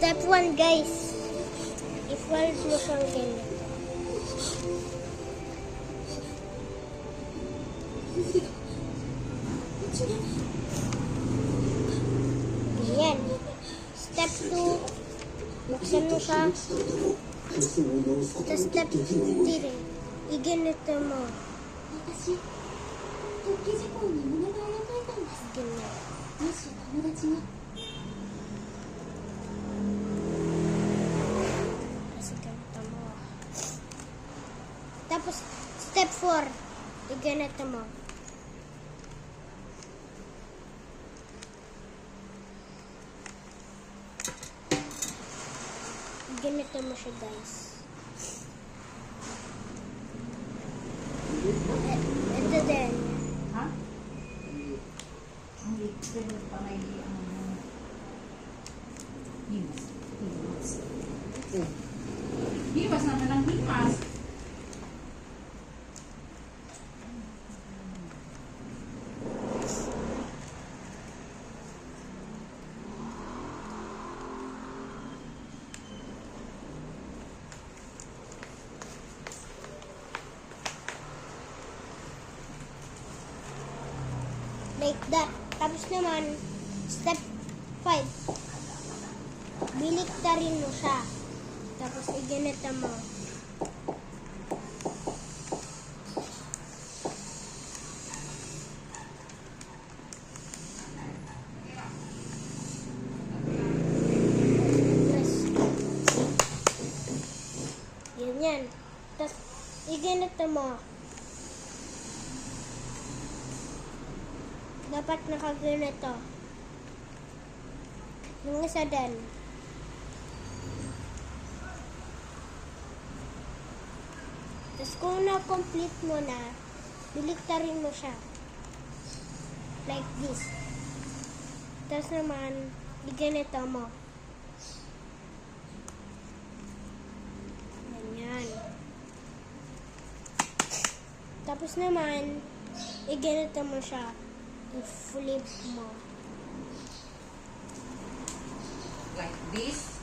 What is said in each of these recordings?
Step 1 guys. I-fold mo siyang ganito. Ganyan. Step 2. Buksan mo siya. Tapos step 3. I-ganito mo. Ganyan. Tapos, step 4, i-ganito mo. Ganito mo siya, guys. Ito din. Ha? Hindi. Pero pangayli ang himas. Himas. Himas naman ang himas. Like that. Tapos naman, step 5. Biliktarin mo siya. Tapos i-ganito mo. Ganyan. Tapos i-ganito mo. Dapat nakaganito. Yung isa din. Tapos kung na-complete mo na, biliktarin mo siya. Like this. Tapos naman, iganito mo. Ganyan. Tapos naman, iganito mo siya. I-flip mo. Like this.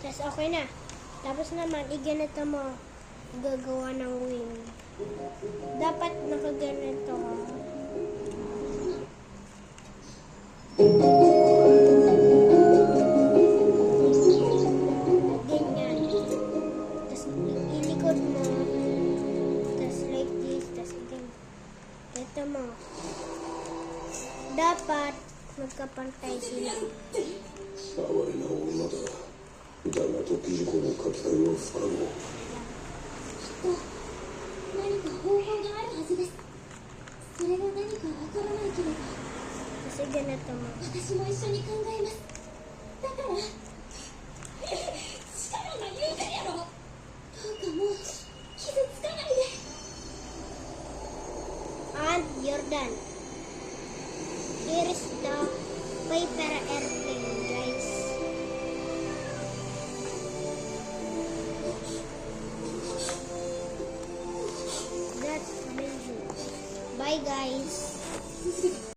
Tapos okay na. Tapos naman, iganito mo. Gagawa ng wing. Dapat nakaganito ka. Ganyan. Tapos ilikod mo. Tapos like this. Tapos ito mo. Dapat magkapantay sila. 哀れな女だ。だが時事故の書き換えは不可能。何か方法があるはずです。それが何かわからないけれど、 Kasi ganito mo. 私も一緒に考えます。だから、シカロンが言うてるやろ。どうかもう傷つかないで。 And you're done. Here is the paper airplane, guys. That's amazing. Bye, guys.